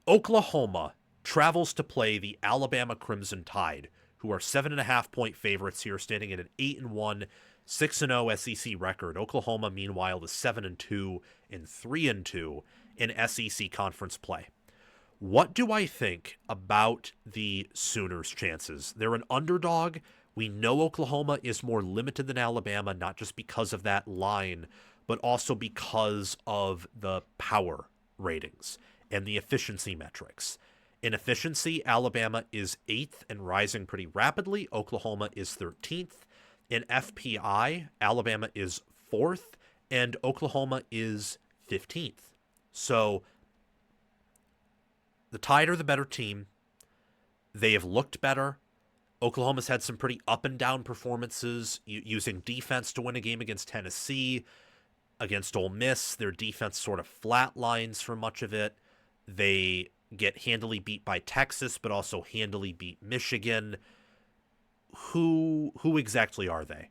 Oklahoma travels to play the Alabama Crimson Tide, who are 7.5-point favorites here, standing at an 8-1, 6-0 SEC record. Oklahoma, meanwhile, is 7-2 and 3-2 in SEC conference play. What do I think about the Sooners' chances? They're an underdog. We know Oklahoma is more limited than Alabama, not just because of that line, but also because of the power ratings and the efficiency metrics. In efficiency, Alabama is 8th and rising pretty rapidly. Oklahoma is 13th. In FPI, Alabama is 4th, and Oklahoma is 15th. So the Tide are the better team. They have looked better. Oklahoma's had some pretty up and down performances using defense to win a game against Tennessee. Against Ole Miss, their defense sort of flatlines for much of it. They get handily beat by Texas, but also handily beat Michigan. Who exactly are they?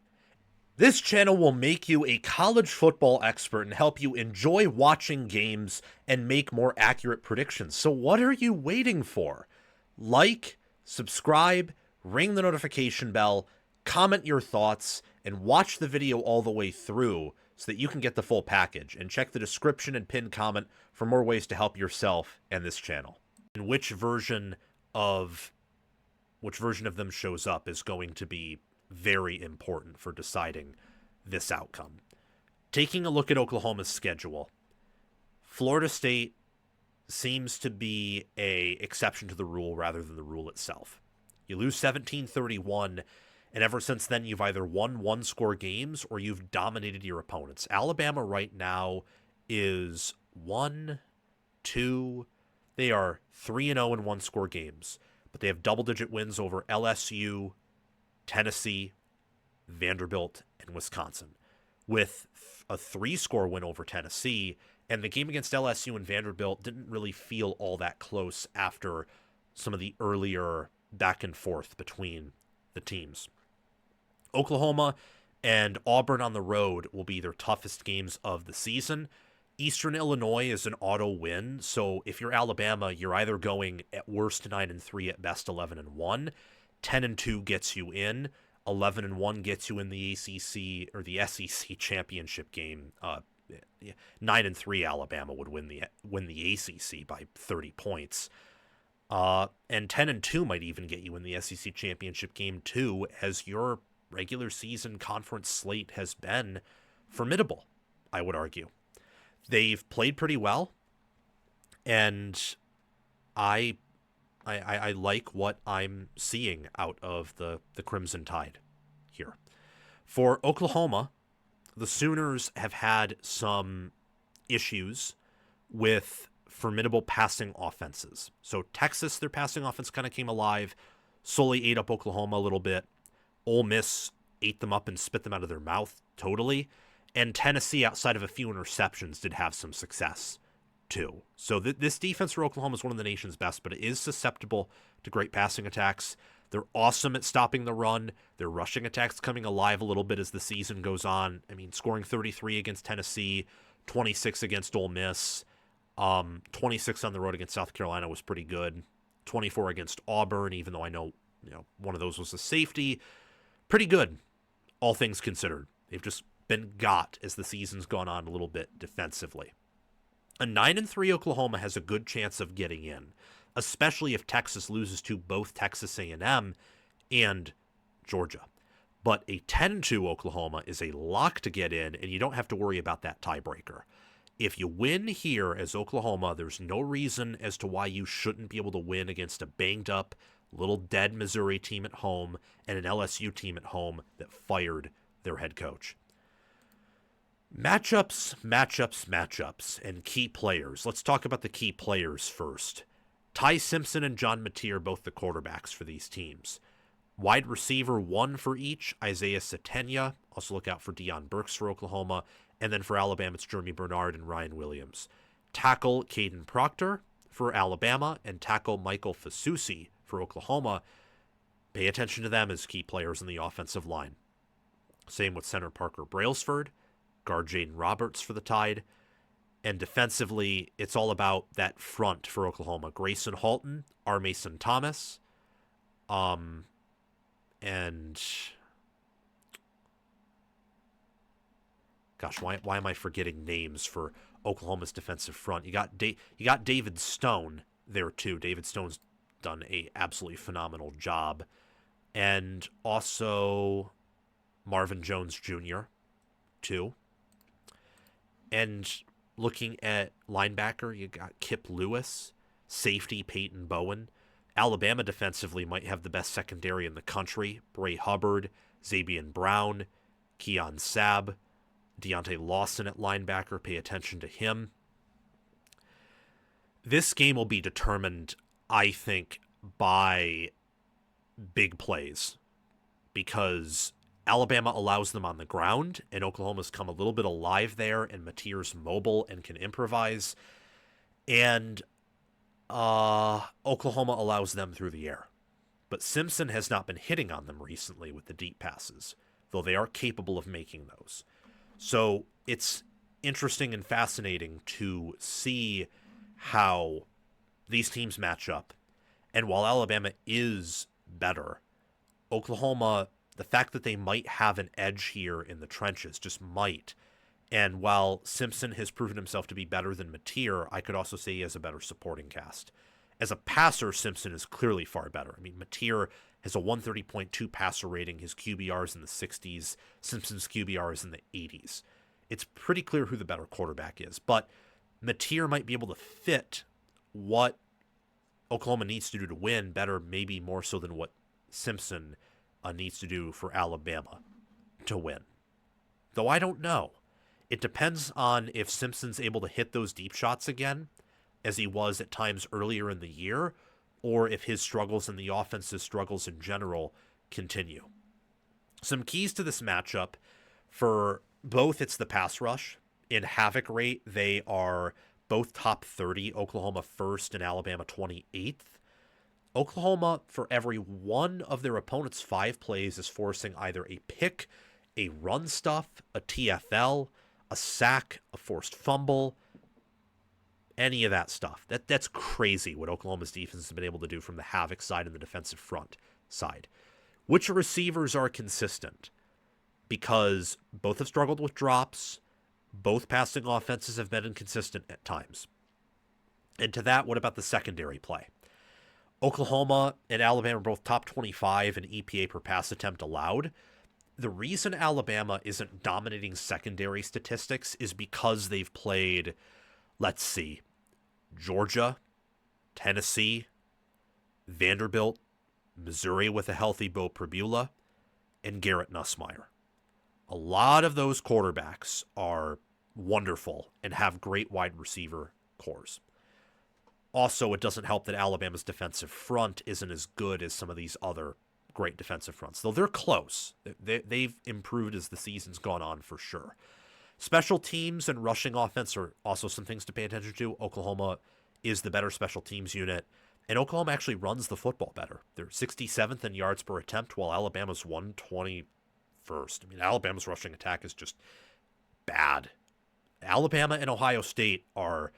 This channel will make you a college football expert and help you enjoy watching games and make more accurate predictions. So what are you waiting for? Like, subscribe, ring the notification bell, comment your thoughts, and watch the video all the way through so that you can get the full package. And check the description and pinned comment for more ways to help yourself and this channel. And which version of them shows up is going to be very important for deciding this outcome. Taking a look at Oklahoma's schedule, Florida State seems to be an exception to the rule rather than the rule itself. You lose 17-31, and ever since then you've either won one-score games or you've dominated your opponents. Alabama right now is 1, 2, they are 3-0 in one-score games, but they have double-digit wins over LSU, Tennessee, Vanderbilt, and Wisconsin, with a 3-score win over Tennessee. And the game against LSU and Vanderbilt didn't really feel all that close after some of the earlier back and forth between the teams. Oklahoma and Auburn on the road will be their toughest games of the season. Eastern Illinois is an auto win, so if you're Alabama, you're either going at worst 9-3, at best 11-1. 10-2 gets you in. 11-1 gets you in the ACC or the SEC championship game. 9-3 Alabama would win the ACC by 30 points. And 10-2 might even get you in the SEC championship game too, as your regular season conference slate has been formidable, I would argue. They've played pretty well, and I like what I'm seeing out of the Crimson Tide here. For Oklahoma, the Sooners have had some issues with formidable passing offenses. So Texas, their passing offense kind of came alive, slowly ate up Oklahoma a little bit. Ole Miss ate them up and spit them out of their mouth totally. And Tennessee, outside of a few interceptions, did have some success too. So this defense for Oklahoma is one of the nation's best, but it is susceptible to great passing attacks. They're awesome at stopping the run. Their rushing attacks coming alive a little bit as the season goes on. I mean, scoring 33 against Tennessee, 26 against Ole Miss, 26 on the road against South Carolina was pretty good. 24 against Auburn, even though I know one of those was a safety. Pretty good, all things considered. They've just been got as the season's gone on a little bit defensively. A 9-3 Oklahoma has a good chance of getting in, especially if Texas loses to both Texas A&M and Georgia. But a 10-2 Oklahoma is a lock to get in, and you don't have to worry about that tiebreaker. If you win here as Oklahoma, there's no reason as to why you shouldn't be able to win against a banged-up, little dead Missouri team at home and an LSU team at home that fired their head coach. Matchups, and key players. Let's talk about the key players first. Ty Simpson and John Matee are both the quarterbacks for these teams. Wide receiver 1 for each, Isaiah Satenya. Also look out for Deion Burks for Oklahoma. And then for Alabama, it's Jeremy Bernard and Ryan Williams. Tackle Caden Proctor for Alabama and tackle Michael Fasusi for Oklahoma. Pay attention to them as key players in the offensive line. Same with center Parker Brailsford. Guard Jaden Roberts for the Tide. And defensively, it's all about that front for Oklahoma. Grayson Halton, R. Mason Thomas, and gosh, why am I forgetting names for Oklahoma's defensive front? You got David Stone there too. David Stone's done a absolutely phenomenal job, and also Marvin Jones Jr. too. And looking at linebacker, you got Kip Lewis, safety Peyton Bowen. Alabama defensively might have the best secondary in the country. Bray Hubbard, Zabian Brown, Keon Sabb, Deontay Lawson at linebacker. Pay attention to him. This game will be determined, I think, by big plays because Alabama allows them on the ground, and Oklahoma's come a little bit alive there, and Mateer's mobile and can improvise. And Oklahoma allows them through the air. But Simpson has not been hitting on them recently with the deep passes, though they are capable of making those. So it's interesting and fascinating to see how these teams match up. And while Alabama is better, Oklahoma, the fact that they might have an edge here in the trenches, just might. And while Simpson has proven himself to be better than Mateer, I could also say he has a better supporting cast. As a passer, Simpson is clearly far better. I mean, Mateer has a 130.2 passer rating. His QBR is in the 60s. Simpson's QBR is in the 80s. It's pretty clear who the better quarterback is. But Mateer might be able to fit what Oklahoma needs to do to win better, maybe more so than what Simpson needs to do for Alabama to win. Though I don't know. It depends on if Simpson's able to hit those deep shots again, as he was at times earlier in the year, or if his struggles and the offense's struggles in general continue. Some keys to this matchup for both, it's the pass rush. In havoc rate, they are both top 30, Oklahoma first and Alabama 28th. Oklahoma, for every one of their opponent's 5 plays, is forcing either a pick, a run stuff, a TFL, a sack, a forced fumble, any of that stuff. That's crazy what Oklahoma's defense has been able to do from the havoc side and the defensive front side. Which receivers are consistent? Because both have struggled with drops, both passing offenses have been inconsistent at times. And to that, what about the secondary play? Oklahoma and Alabama are both top 25 in EPA per pass attempt allowed. The reason Alabama isn't dominating secondary statistics is because they've played, let's see, Georgia, Tennessee, Vanderbilt, Missouri with a healthy Bo Pribula, and Garrett Nussmeier. A lot of those quarterbacks are wonderful and have great wide receiver cores. Also, it doesn't help that Alabama's defensive front isn't as good as some of these other great defensive fronts, though they're close. They've improved as the season's gone on for sure. Special teams and rushing offense are also some things to pay attention to. Oklahoma is the better special teams unit, and Oklahoma actually runs the football better. They're 67th in yards per attempt, while Alabama's 121st. I mean, Alabama's rushing attack is just bad. Alabama and Ohio State are,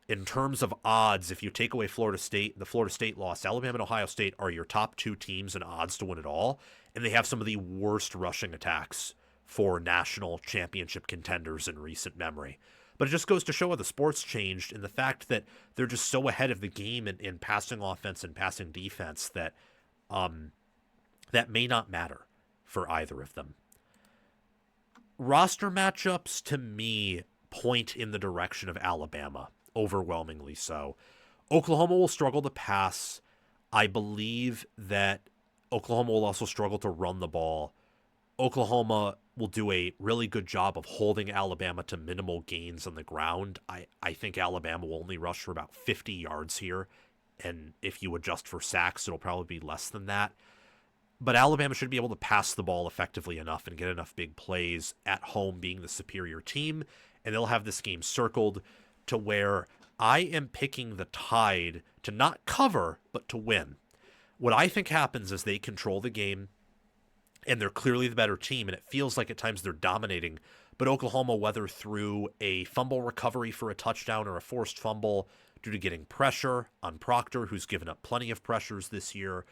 in terms of odds, if you take away Florida State, the Florida State loss, Alabama and Ohio State are your top 2 teams in odds to win it all, and they have some of the worst rushing attacks for national championship contenders in recent memory. But it just goes to show how the sport's changed, and the fact that they're just so ahead of the game in passing offense and passing defense that that may not matter for either of them. Roster matchups, to me, point in the direction of Alabama, overwhelmingly so. Oklahoma will struggle to pass. I believe that Oklahoma will also struggle to run the ball. Oklahoma will do a really good job of holding Alabama to minimal gains on the ground. I think Alabama will only rush for about 50 yards here, and if you adjust for sacks, it'll probably be less than that. But Alabama should be able to pass the ball effectively enough and get enough big plays at home, being the superior team, and they'll have this game circled to where I am picking the Tide to not cover, but to win. What I think happens is they control the game, and they're clearly the better team, and it feels like at times they're dominating, but Oklahoma, whether through a fumble recovery for a touchdown or a forced fumble due to getting pressure on Proctor, who's given up plenty of pressures this year,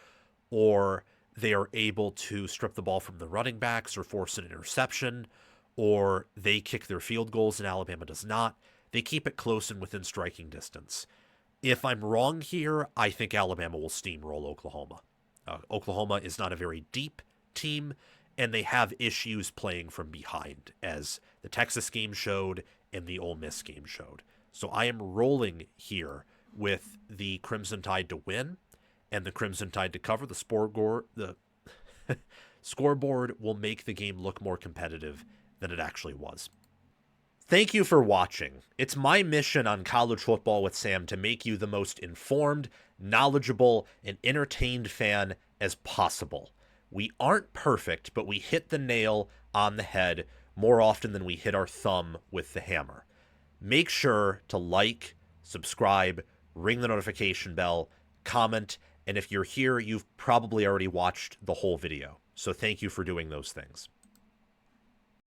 or they are able to strip the ball from the running backs or force an interception, or they kick their field goals and Alabama does not. They keep it close and within striking distance. If I'm wrong here, I think Alabama will steamroll Oklahoma. Oklahoma is not a very deep team, and they have issues playing from behind, as the Texas game showed and the Ole Miss game showed. So I am rolling here with the Crimson Tide to win and the Crimson Tide to cover. The scoreboard will make the game look more competitive than it actually was. Thank you for watching. It's my mission on College Football with Sam to make you the most informed, knowledgeable, and entertained fan as possible. We aren't perfect, but we hit the nail on the head more often than we hit our thumb with the hammer. Make sure to like, subscribe, ring the notification bell, comment, and if you're here, you've probably already watched the whole video. So thank you for doing those things.